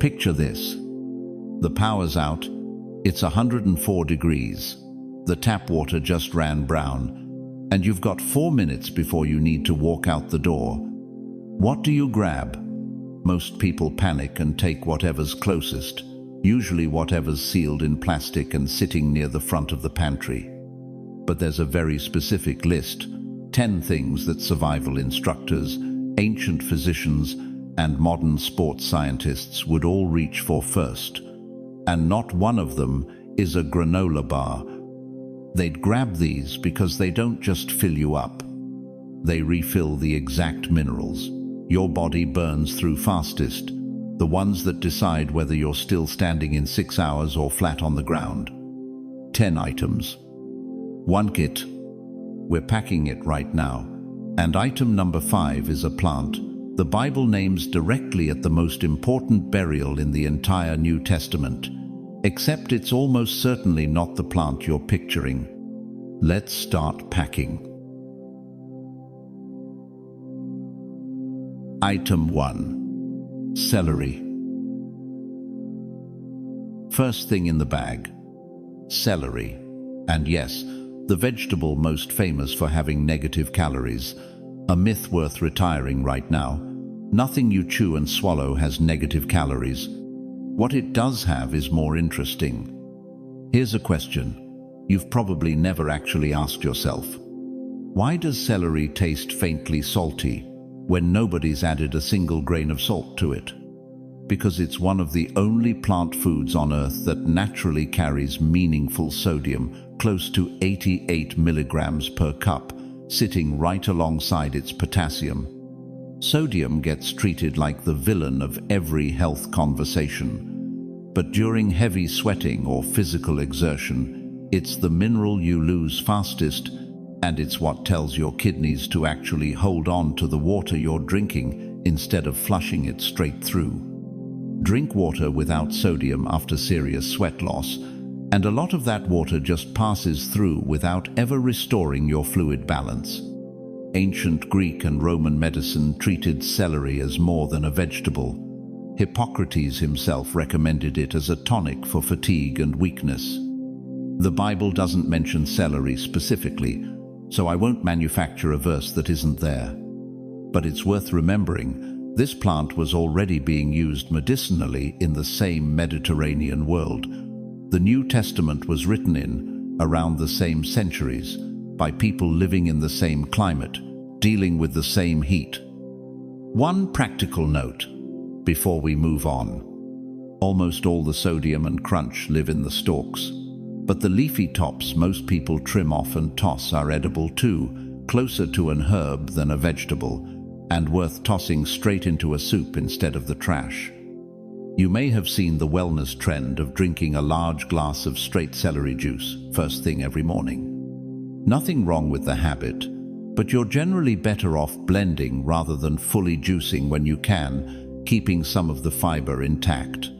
Picture this. The power's out, it's 104 degrees, the tap water just ran brown, and you've got 4 minutes before you need to walk out the door. What do you grab? Most people panic and take whatever's closest, usually whatever's sealed in plastic and sitting near the front of the pantry. But there's a very specific list, 10 things that survival instructors, ancient physicians, and modern sports scientists would all reach for first. And not one of them is a granola bar. They'd grab these because they don't just fill you up. They refill the exact minerals your body burns through fastest, the ones that decide whether you're still standing in 6 hours or flat on the ground. 10 items. 1 kit. We're packing it right now. And item number 5 is a plant the Bible names directly at the most important burial in the entire New Testament. Except it's almost certainly not the plant you're picturing. Let's start packing. Item 1. Celery. First thing in the bag. Celery. And yes, the vegetable most famous for having negative calories. A myth worth retiring right now. Nothing you chew and swallow has negative calories. What it does have is more interesting. Here's a question you've probably never actually asked yourself. Why does celery taste faintly salty when nobody's added a single grain of salt to it? Because it's one of the only plant foods on Earth that naturally carries meaningful sodium, close to 88 milligrams per cup, sitting right alongside its potassium. Sodium gets treated like the villain of every health conversation. But during heavy sweating or physical exertion, it's the mineral you lose fastest, and it's what tells your kidneys to actually hold on to the water you're drinking instead of flushing it straight through. Drink water without sodium after serious sweat loss, and a lot of that water just passes through without ever restoring your fluid balance. Ancient Greek and Roman medicine treated celery as more than a vegetable. Hippocrates himself recommended it as a tonic for fatigue and weakness. The Bible doesn't mention celery specifically, so I won't manufacture a verse that isn't there. But it's worth remembering, this plant was already being used medicinally in the same Mediterranean world. The New Testament was written in around the same centuries by people living in the same climate, dealing with the same heat. One practical note before we move on. Almost all the sodium and crunch live in the stalks, but the leafy tops most people trim off and toss are edible too, closer to an herb than a vegetable, and worth tossing straight into a soup instead of the trash. You may have seen the wellness trend of drinking a large glass of straight celery juice first thing every morning. Nothing wrong with the habit, but you're generally better off blending rather than fully juicing when you can, keeping some of the fiber intact.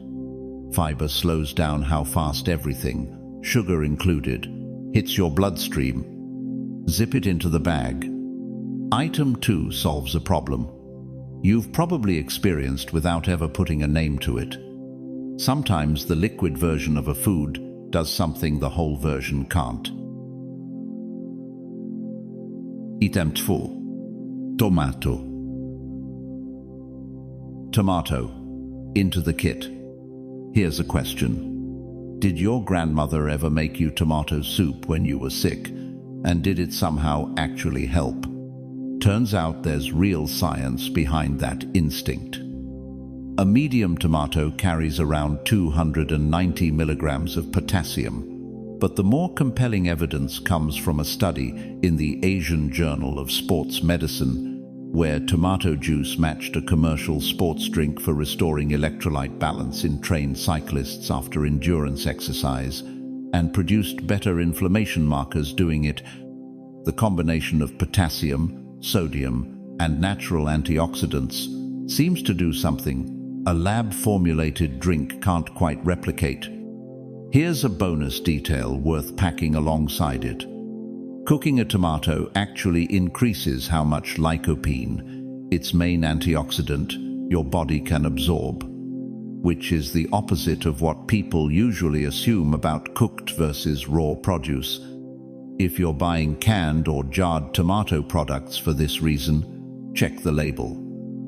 Fiber slows down how fast everything, sugar included, hits your bloodstream. Zip it into the bag. Item 2 solves a problem you've probably experienced without ever putting a name to it. Sometimes the liquid version of a food does something the whole version can't. Item 2. Tomato. Tomato. Into the kit. Here's a question. Did your grandmother ever make you tomato soup when you were sick? And did it somehow actually help? Turns out there's real science behind that instinct. A medium tomato carries around 290 milligrams of potassium, but the more compelling evidence comes from a study in the Asian Journal of Sports Medicine, where tomato juice matched a commercial sports drink for restoring electrolyte balance in trained cyclists after endurance exercise, and produced better inflammation markers doing it. The combination of potassium, sodium, and natural antioxidants seems to do something a lab-formulated drink can't quite replicate. Here's a bonus detail worth packing alongside it. Cooking a tomato actually increases how much lycopene, its main antioxidant, your body can absorb. which is the opposite of what people usually assume about cooked versus raw produce. If you're buying canned or jarred tomato products for this reason, check the label.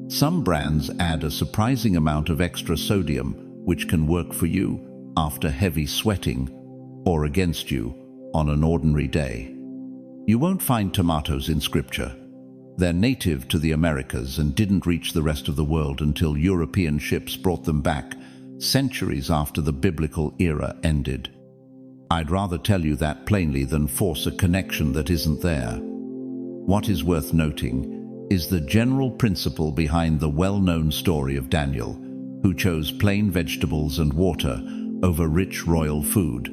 Some brands add a surprising amount of extra sodium, which can work for you after heavy sweating or against you on an ordinary day. You won't find tomatoes in Scripture. They're native to the Americas and didn't reach the rest of the world until European ships brought them back, centuries after the biblical era ended. I'd rather tell you that plainly than force a connection that isn't there. What is worth noting is the general principle behind the well-known story of Daniel, who chose plain vegetables and water over rich royal food,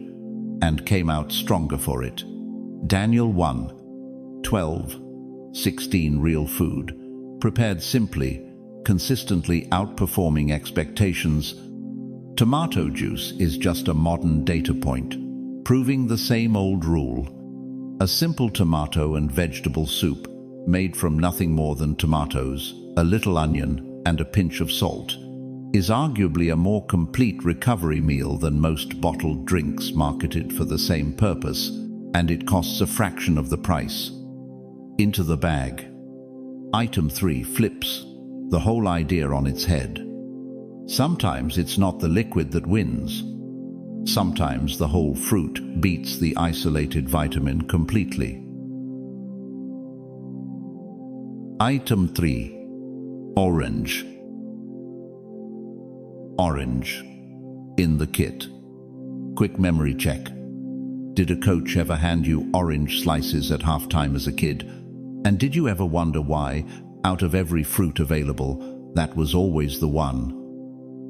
and came out stronger for it. Daniel 1:12-16 real food, prepared simply, consistently outperforming expectations. Tomato juice is just a modern data point, proving the same old rule. A simple tomato and vegetable soup, made from nothing more than tomatoes, a little onion, and a pinch of salt, is arguably a more complete recovery meal than most bottled drinks marketed for the same purpose, and it costs a fraction of the price. Into the bag. Item 3 flips the whole idea on its head. Sometimes it's not the liquid that wins. Sometimes the whole fruit beats the isolated vitamin completely. Item 3. Orange. Orange. In the kit. Quick memory check. Did a coach ever hand you orange slices at halftime as a kid? And did you ever wonder why, out of every fruit available, that was always the one?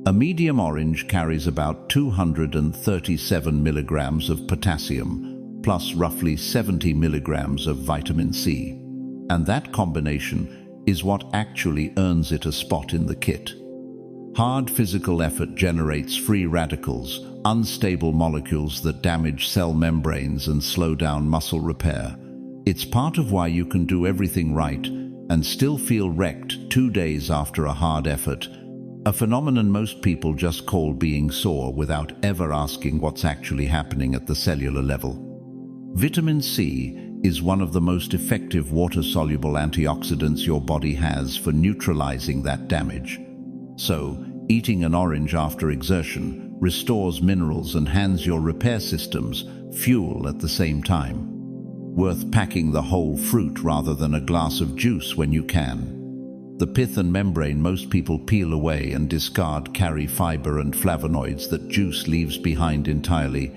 A medium orange carries about 237 milligrams of potassium, plus roughly 70 milligrams of vitamin C. And that combination is what actually earns it a spot in the kit. Hard physical effort generates free radicals, unstable molecules that damage cell membranes and slow down muscle repair. It's part of why you can do everything right and still feel wrecked 2 days after a hard effort, a phenomenon most people just call being sore without ever asking what's actually happening at the cellular level. Vitamin C is one of the most effective water-soluble antioxidants your body has for neutralizing that damage. So, eating an orange after exertion restores minerals and hands your repair systems fuel at the same time. Worth packing the whole fruit rather than a glass of juice when you can. The pith and membrane most people peel away and discard carry fiber and flavonoids that juice leaves behind entirely,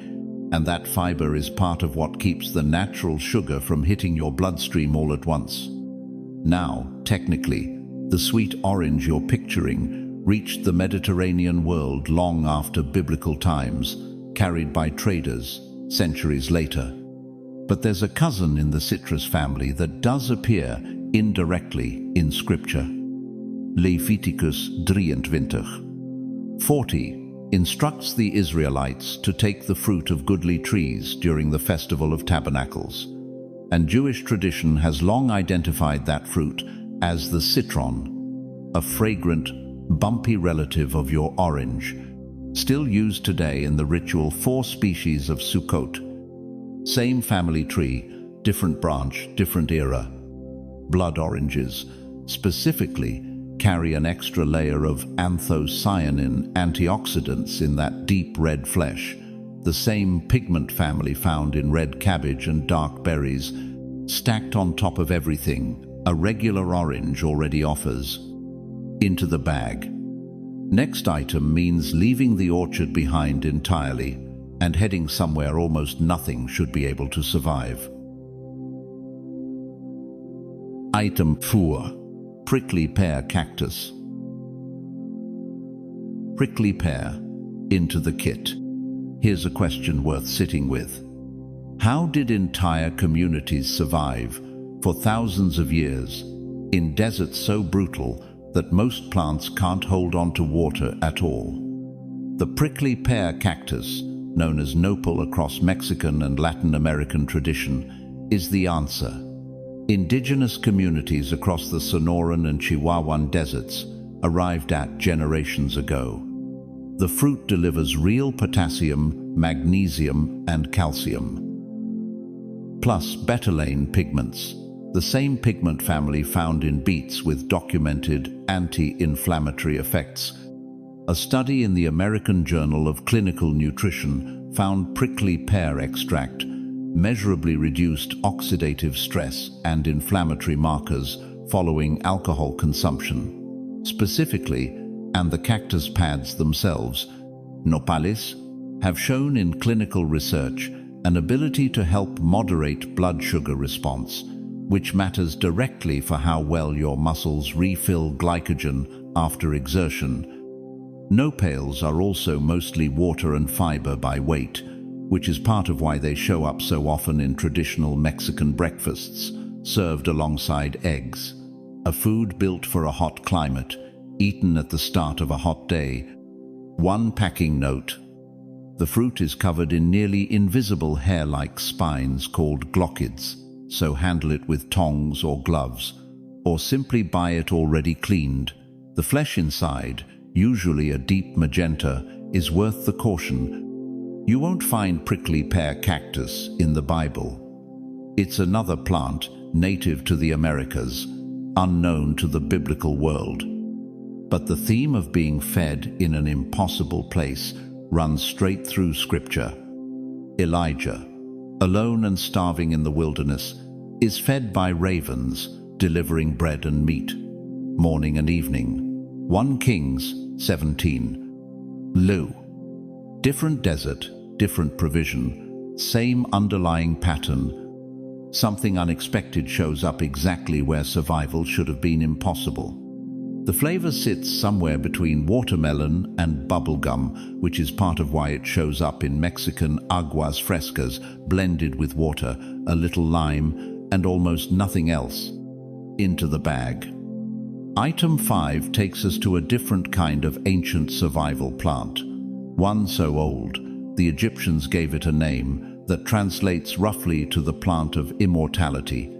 and that fiber is part of what keeps the natural sugar from hitting your bloodstream all at once. Now, technically, the sweet orange you're picturing reached the Mediterranean world long after biblical times, carried by traders centuries later. But there's a cousin in the citrus family that does appear indirectly in Scripture. Leviticus 23:40 instructs the Israelites to take the fruit of goodly trees during the Festival of Tabernacles, and Jewish tradition has long identified that fruit as the citron, a fragrant, bumpy relative of your orange, still used today in the ritual 4 species of Sukkot. Same family tree, different branch, different era. Blood oranges, specifically, carry an extra layer of anthocyanin antioxidants in that deep red flesh, the same pigment family found in red cabbage and dark berries, stacked on top of everything a regular orange already offers. Into the bag. Next item means leaving the orchard behind entirely and heading somewhere almost nothing should be able to survive. Item 4. Prickly pear cactus. Prickly pear. Into the kit. Here's a question worth sitting with. How did entire communities survive for thousands of years in deserts so brutal that most plants can't hold on to water at all? The prickly pear cactus, known as nopal across Mexican and Latin American tradition, is the answer. Indigenous communities across the Sonoran and Chihuahuan deserts arrived at generations ago. The fruit delivers real potassium, magnesium, and calcium. Plus betalain pigments, the same pigment family found in beets with documented anti-inflammatory effects. A study in the American Journal of Clinical Nutrition found prickly pear extract measurably reduced oxidative stress and inflammatory markers following alcohol consumption. Specifically, and the cactus pads themselves, nopales, have shown in clinical research an ability to help moderate blood sugar response, which matters directly for how well your muscles refill glycogen after exertion. Nopales are also mostly water and fiber by weight, which is part of why they show up so often in traditional Mexican breakfasts, served alongside eggs. A food built for a hot climate, eaten at the start of a hot day. One packing note: the fruit is covered in nearly invisible hair-like spines called glochids, so handle it with tongs or gloves, or simply buy it already cleaned. The flesh inside, usually a deep magenta, is worth the caution. You won't find prickly pear cactus in the Bible. It's another plant native to the Americas, unknown to the biblical world. But the theme of being fed in an impossible place runs straight through Scripture. Elijah, alone and starving in the wilderness, is fed by ravens, delivering bread and meat, morning and evening. 1 Kings 17. Lu. Different desert, different provision, same underlying pattern. Something unexpected shows up exactly where survival should have been impossible. The flavor sits somewhere between watermelon and bubblegum, which is part of why it shows up in Mexican aguas frescas, blended with water, a little lime, and almost nothing else. Into the bag. Item 5 takes us to a different kind of ancient survival plant. One so old, the Egyptians gave it a name that translates roughly to the plant of immortality.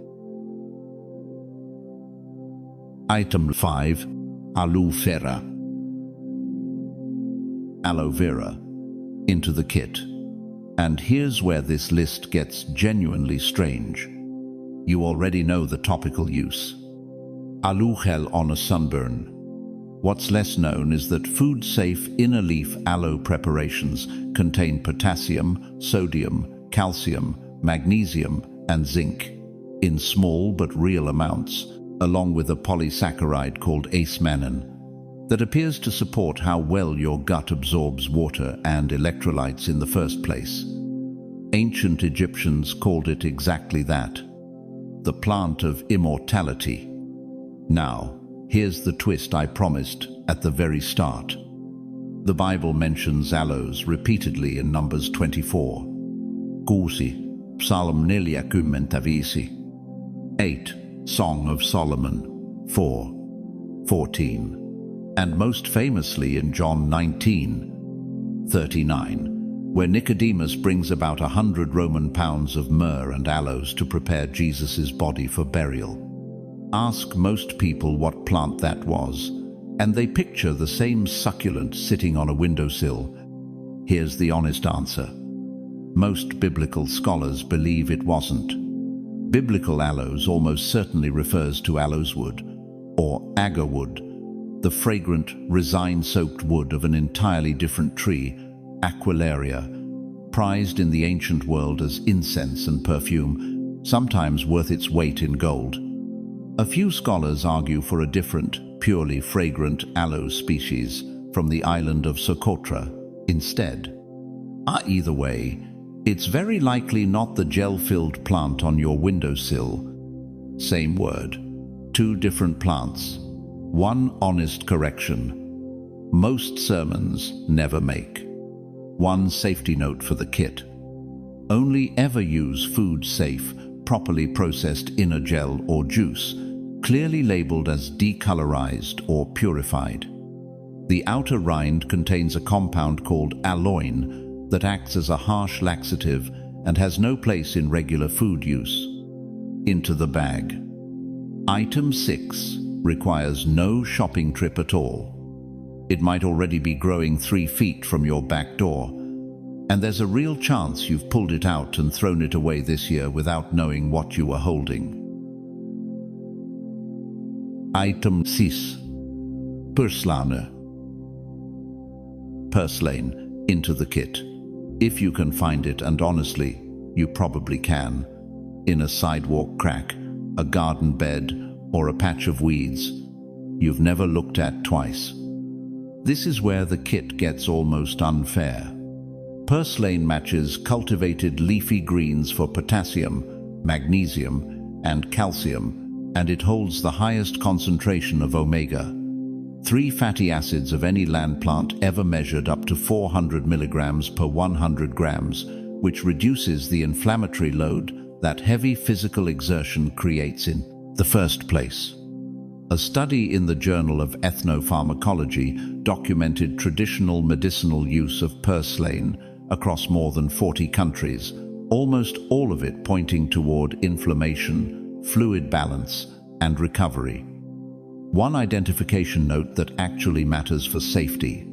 Item 5. Aloe vera. Aloe vera. Into the kit. And here's where this list gets genuinely strange. You already know the topical use. Aloe gel on a sunburn. What's less known is that food-safe inner leaf aloe preparations contain potassium, sodium, calcium, magnesium, and zinc in small but real amounts, along with a polysaccharide called acemannan that appears to support how well your gut absorbs water and electrolytes in the first place. Ancient Egyptians called it exactly that, the plant of immortality. Now, here's the twist I promised at the very start. The Bible mentions aloes repeatedly in Numbers 24. 6. Psalm 8. Song of Solomon 4:14. And most famously in John 19:39, where Nicodemus brings about 100 Roman pounds of myrrh and aloes to prepare Jesus' body for burial. Ask most people what plant that was, and they picture the same succulent sitting on a windowsill. Here's the honest answer. Most biblical scholars believe it wasn't. Biblical aloes almost certainly refers to aloes wood, or agar wood, the fragrant, resin-soaked wood of an entirely different tree, Aquilaria, prized in the ancient world as incense and perfume, sometimes worth its weight in gold. A few scholars argue for a different, purely fragrant aloe species from the island of Socotra instead. Either way, it's very likely not the gel-filled plant on your windowsill. Same word, two different plants. One honest correction. Most sermons never make. One safety note for the kit. Only ever use food-safe, properly processed inner gel or juice, clearly labeled as decolorized or purified. The outer rind contains a compound called aloin that acts as a harsh laxative and has no place in regular food use. Into the bag. Item 6 requires no shopping trip at all. It might already be growing 3 feet from your back door, and there's a real chance you've pulled it out and thrown it away this year without knowing what you were holding. Item 6. PURSLANE. PURSLANE into the kit. If you can find it, and honestly, you probably can, in a sidewalk crack, a garden bed, or a patch of weeds you've never looked at twice. This is where the kit gets almost unfair. PURSLANE matches cultivated leafy greens for potassium, magnesium, and calcium, and it holds the highest concentration of omega-3 fatty acids of any land plant ever measured, up to 400 milligrams per 100 grams, which reduces the inflammatory load that heavy physical exertion creates in the first place. A study in the Journal of Ethnopharmacology documented traditional medicinal use of PURSLANE across more than 40 countries, almost all of it pointing toward inflammation, fluid balance, and recovery. One identification note that actually matters for safety: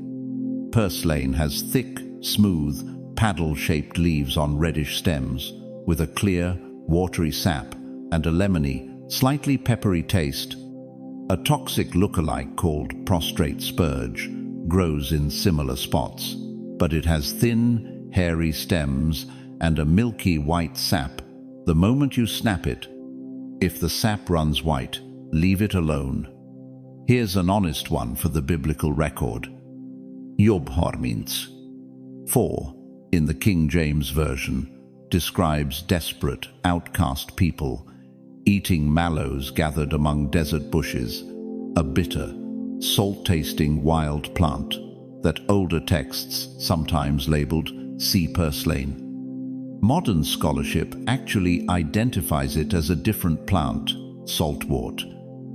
PURSLANE has thick, smooth, paddle-shaped leaves on reddish stems, with a clear, watery sap and a lemony, slightly peppery taste. A toxic lookalike called prostrate spurge grows in similar spots, but it has thin, hairy stems and a milky white sap the moment you snap it. If the sap runs white, leave it alone. Here's an honest one for the biblical record. Job 4, in the King James Version, describes desperate, outcast people eating mallows gathered among desert bushes, a bitter, salt-tasting wild plant that older texts sometimes labeled sea purslane. Modern scholarship actually identifies it as a different plant, saltwort,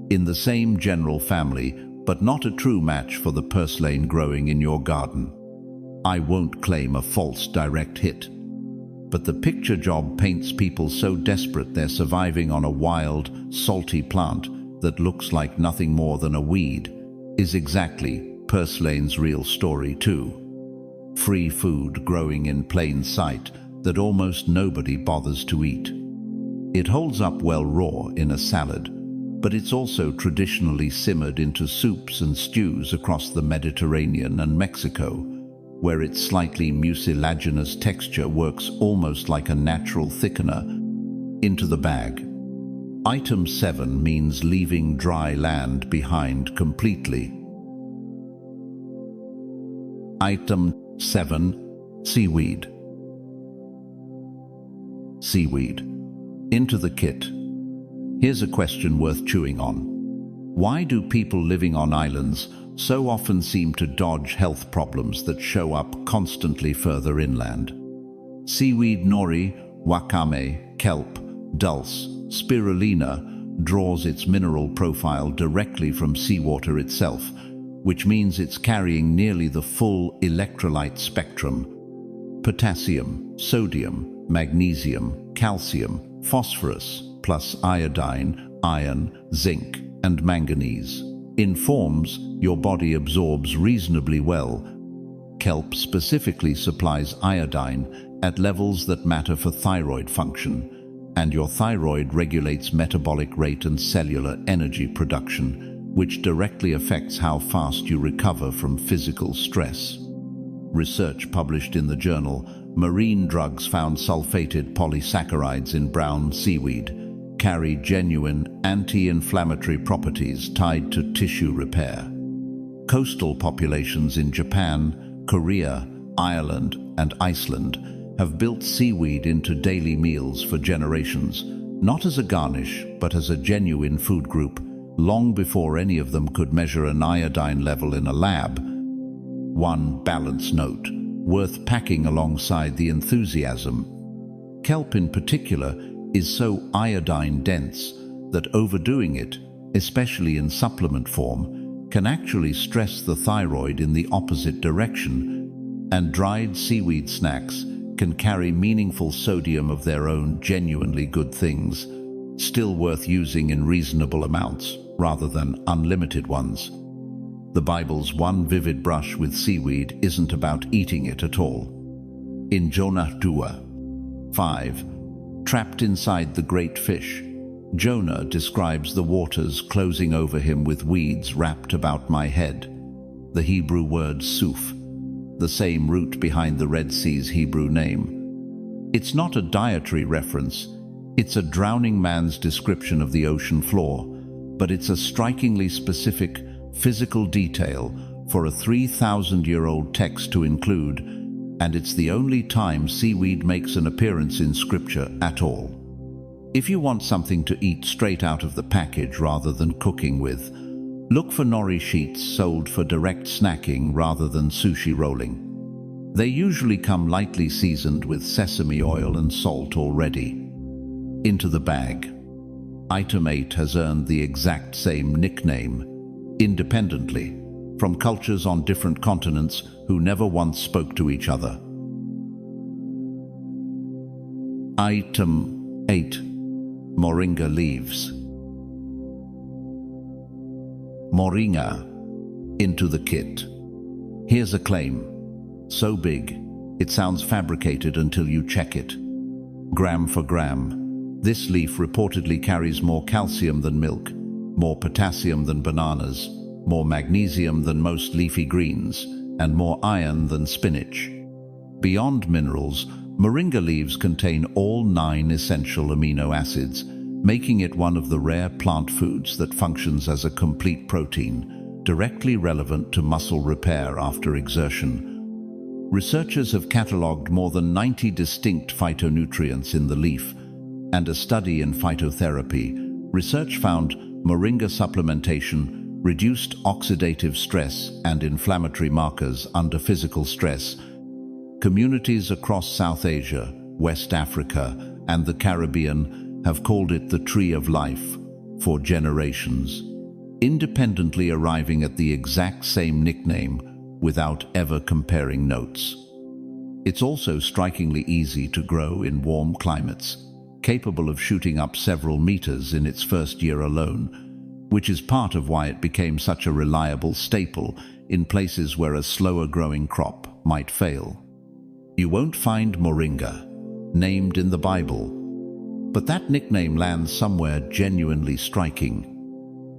in the same general family, but not a true match for the purslane growing in your garden. I won't claim a false direct hit, but the picture job paints people so desperate they're surviving on a wild, salty plant that looks like nothing more than a weed is exactly purslane's real story too. Free food growing in plain sight that almost nobody bothers to eat. It holds up well raw in a salad, but it's also traditionally simmered into soups and stews across the Mediterranean and Mexico, where its slightly mucilaginous texture works almost like a natural thickener. Into the bag. Item 7 means leaving dry land behind completely. Item 7. Seaweed. Seaweed. Into the kit. Here's a question worth chewing on. Why do people living on islands so often seem to dodge health problems that show up constantly further inland? Seaweed nori, wakame, kelp, dulse, spirulina draws its mineral profile directly from seawater itself, which means it's carrying nearly the full electrolyte spectrum: potassium, sodium, magnesium, calcium, phosphorus, plus iodine, iron, zinc, and manganese, in forms your body absorbs reasonably well. Kelp specifically supplies iodine at levels that matter for thyroid function, and your thyroid regulates metabolic rate and cellular energy production, which directly affects how fast you recover from physical stress. Research published in the journal Marine Drugs found sulfated polysaccharides in brown seaweed carry genuine anti-inflammatory properties tied to tissue repair. Coastal populations in Japan, Korea, Ireland, and Iceland have built seaweed into daily meals for generations, not as a garnish, but as a genuine food group, long before any of them could measure an iodine level in a lab. One balance note, worth packing alongside the enthusiasm. Kelp in particular is so iodine-dense that overdoing it, especially in supplement form, can actually stress the thyroid in the opposite direction, and dried seaweed snacks can carry meaningful sodium of their own, genuinely good things, still worth using in reasonable amounts rather than unlimited ones. The Bible's one vivid brush with seaweed isn't about eating it at all. In Jonah 2:5, trapped inside the great fish, Jonah describes the waters closing over him with weeds wrapped about my head. The Hebrew word suf, the same root behind the Red Sea's Hebrew name. It's not a dietary reference, it's a drowning man's description of the ocean floor, but it's a strikingly specific physical detail for a 3,000-year-old text to include, and it's the only time seaweed makes an appearance in Scripture at all. If you want something to eat straight out of the package rather than cooking with, look for nori sheets sold for direct snacking rather than sushi rolling. They usually come lightly seasoned with sesame oil and salt already. Into the bag. Item 8 has earned the exact same nickname, independently, from cultures on different continents who never once spoke to each other. Item 8. Moringa leaves. Moringa. Into the kit. Here's a claim. So big, it sounds fabricated until you check it. Gram for gram, this leaf reportedly carries more calcium than milk, more potassium than bananas, more magnesium than most leafy greens, and more iron than spinach. Beyond minerals, moringa leaves contain all 9 essential amino acids, making it one of the rare plant foods that functions as a complete protein, directly relevant to muscle repair after exertion. Researchers have catalogued more than 90 distinct phytonutrients in the leaf, and a study in phytotherapy, research found moringa supplementation reduced oxidative stress and inflammatory markers under physical stress. Communities across South Asia, West Africa, and the Caribbean have called it the tree of life for generations, independently arriving at the exact same nickname without ever comparing notes. It's also strikingly easy to grow in warm climates, capable of shooting up several meters in its first year alone, which is part of why it became such a reliable staple in places where a slower growing crop might fail. You won't find moringa named in the Bible, but that nickname lands somewhere genuinely striking.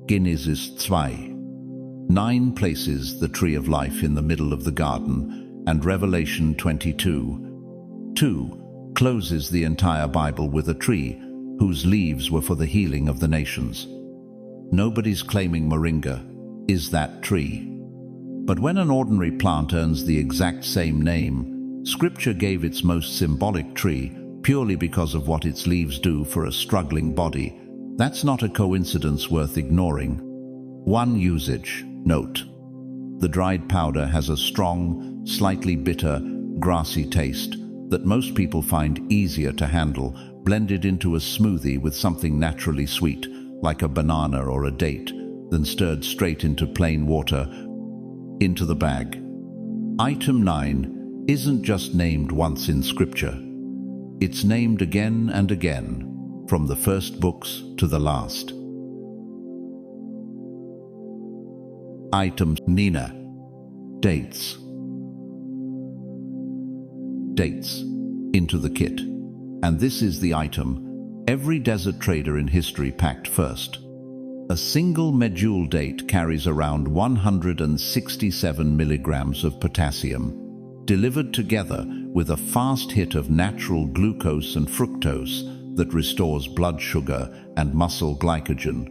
Genesis 2. 9 places the tree of life in the middle of the garden, and Revelation 22:2 closes the entire Bible with a tree whose leaves were for the healing of the nations. Nobody's claiming moringa is that tree. But when an ordinary plant earns the exact same name, Scripture gave its most symbolic tree purely because of what its leaves do for a struggling body. That's not a coincidence worth ignoring. 1 usage note. The dried powder has a strong, slightly bitter, grassy taste that most people find easier to handle, blended into a smoothie with something naturally sweet, like a banana or a date, then stirred straight into plain water. Into the bag. Item 9 isn't just named once in Scripture. It's named again and again, from the first books to the last. Item Nina. Dates. Dates. Into the kit. And this is the item every desert trader in history packed first. A single medjool date carries around 167 milligrams of potassium, delivered together with a fast hit of natural glucose and fructose that restores blood sugar and muscle glycogen,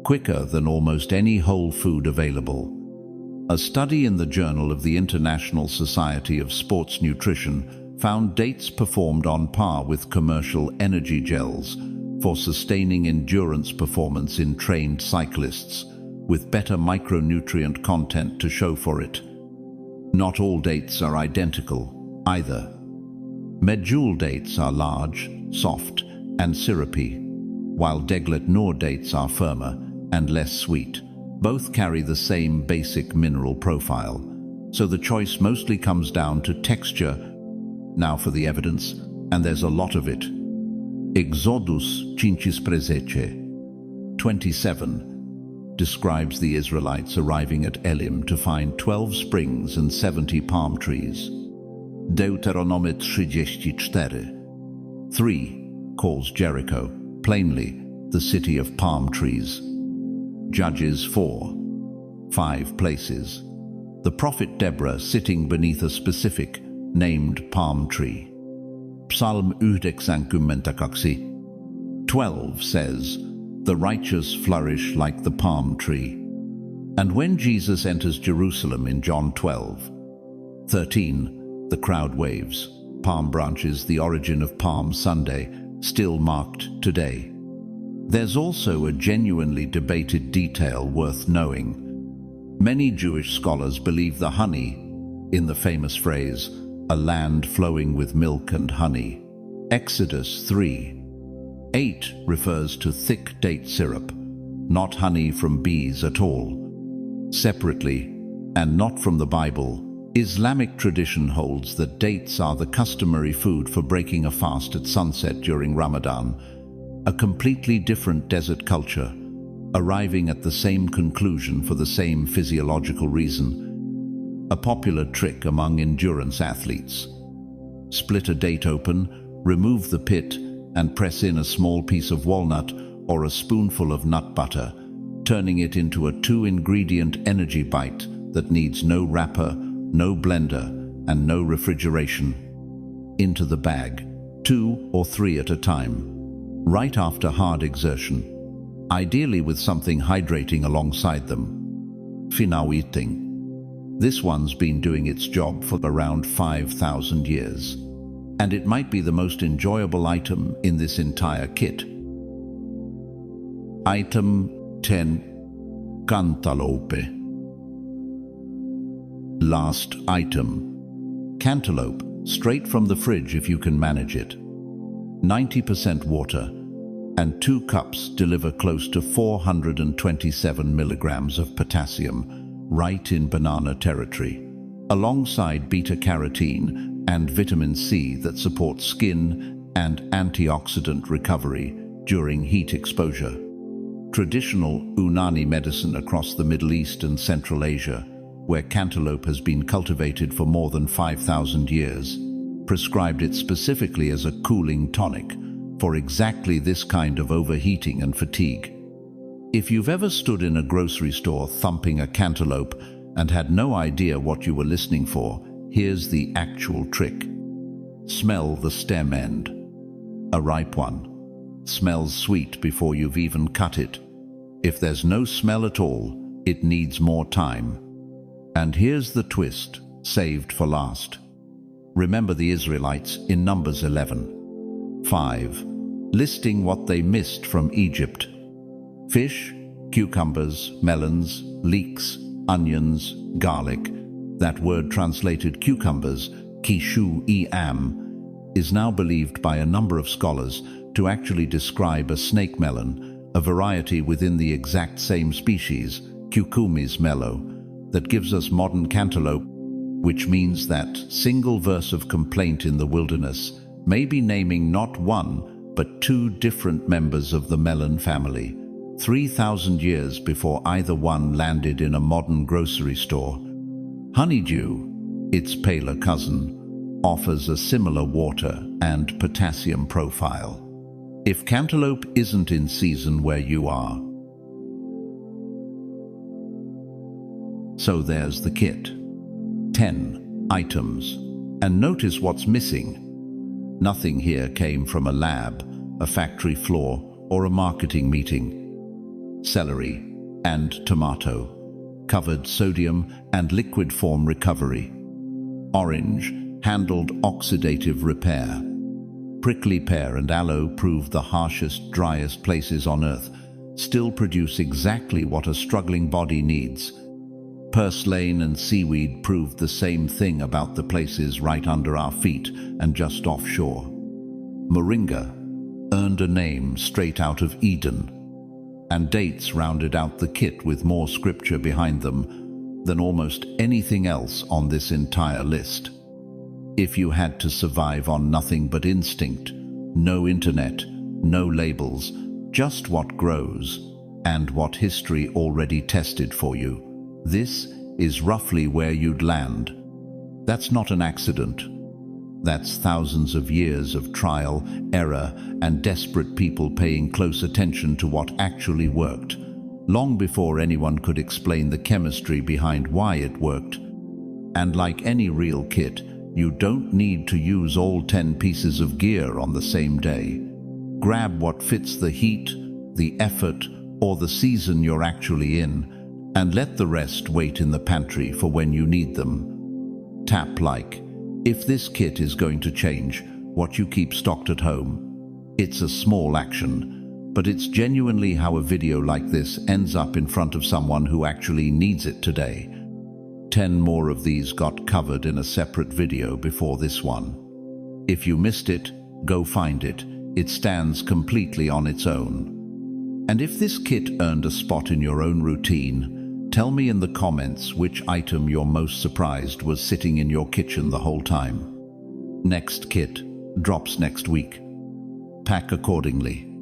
quicker than almost any whole food available. A study in the Journal of the International Society of Sports Nutrition found dates performed on par with commercial energy gels for sustaining endurance performance in trained cyclists, with better micronutrient content to show for it. Not all dates are identical either. Medjool dates are large, soft, and syrupy, while Deglet Noor dates are firmer and less sweet. Both carry the same basic mineral profile, so the choice mostly comes down to texture. Now for the evidence, and there's a lot of it. Exodus 5:27. describes the Israelites arriving at Elim to find 12 springs and 70 palm trees. Deuteronomy 34. 3 calls Jericho, plainly, the city of palm trees. Judges 4. 5 places the prophet Deborah sitting beneath a specific, named palm tree. Psalm 12 says, "The righteous flourish like the palm tree." And when Jesus enters Jerusalem in John 12:13, the crowd waves, palm branches, the origin of Palm Sunday, still marked today. There's also a genuinely debated detail worth knowing. Many Jewish scholars believe the honey, in the famous phrase, "a land flowing with milk and honey." Exodus 3:8 refers to thick date syrup, not honey from bees at all. Separately, and not from the Bible, Islamic tradition holds that dates are the customary food for breaking a fast at sunset during Ramadan, a completely different desert culture, arriving at the same conclusion for the same physiological reason. A popular trick among endurance athletes. Split a date open, remove the pit, and press in a small piece of walnut or a spoonful of nut butter, turning it into a 2-ingredient energy bite that needs no wrapper, no blender, and no refrigeration. Into the bag, 2 or 3 at a time, right after hard exertion, ideally with something hydrating alongside them. Finau. This one's been doing its job for around 5,000 years, and it might be the most enjoyable item in this entire kit. Item 10. Cantaloupe. Last item. Cantaloupe, straight from the fridge if you can manage it. 90% water, and 2 cups deliver close to 427 milligrams of potassium, right in banana territory, alongside beta-carotene and vitamin C that supports skin and antioxidant recovery during heat exposure. Traditional Unani medicine across the Middle East and Central Asia, where cantaloupe has been cultivated for more than 5,000 years, prescribed it specifically as a cooling tonic for exactly this kind of overheating and fatigue. If you've ever stood in a grocery store thumping a cantaloupe and had no idea what you were listening for, here's the actual trick. Smell the stem end. A ripe one. Smells sweet before you've even cut it. If there's no smell at all, it needs more time. And here's the twist, saved for last. Remember the Israelites in Numbers 11:5, listing what they missed from Egypt. Fish, cucumbers, melons, leeks, onions, garlic. That word translated cucumbers, kishu-e-am, is now believed by a number of scholars to actually describe a snake melon, a variety within the exact same species, Cucumis mellow, that gives us modern cantaloupe, which means that single verse of complaint in the wilderness may be naming not one, but 2 different members of the melon family, 3,000 years before either one landed in a modern grocery store. Honeydew, its paler cousin, offers a similar water and potassium profile. If cantaloupe isn't in season where you are. So there's the kit. 10 items. And notice what's missing. Nothing here came from a lab, a factory floor, or a marketing meeting. Celery and tomato, covered sodium and liquid form recovery. Orange, handled oxidative repair. Prickly pear and aloe prove the harshest, driest places on earth still produce exactly what a struggling body needs. PURSLANE and SEAWEED proved the same thing about the places right under our feet and just offshore. MORINGA earned a name straight out of Eden, and dates rounded out the kit with more scripture behind them than almost anything else on this entire list. If you had to survive on nothing but instinct, no internet, no labels, just what grows, and what history already tested for you. This is roughly where you'd land. That's not an accident. That's thousands of years of trial, error, and desperate people paying close attention to what actually worked, long before anyone could explain the chemistry behind why it worked. And like any real kit, you don't need to use all 10 pieces of gear on the same day. Grab what fits the heat, the effort, or the season you're actually in, and let the rest wait in the pantry for when you need them. Tap like if this kit is going to change what you keep stocked at home. It's a small action, but it's genuinely how a video like this ends up in front of someone who actually needs it today. 10 more of these got covered in a separate video before this one. If you missed it, go find it. It stands completely on its own. And if this kit earned a spot in your own routine, tell me in the comments which item you're most surprised was sitting in your kitchen the whole time. Next kit drops next week. Pack accordingly.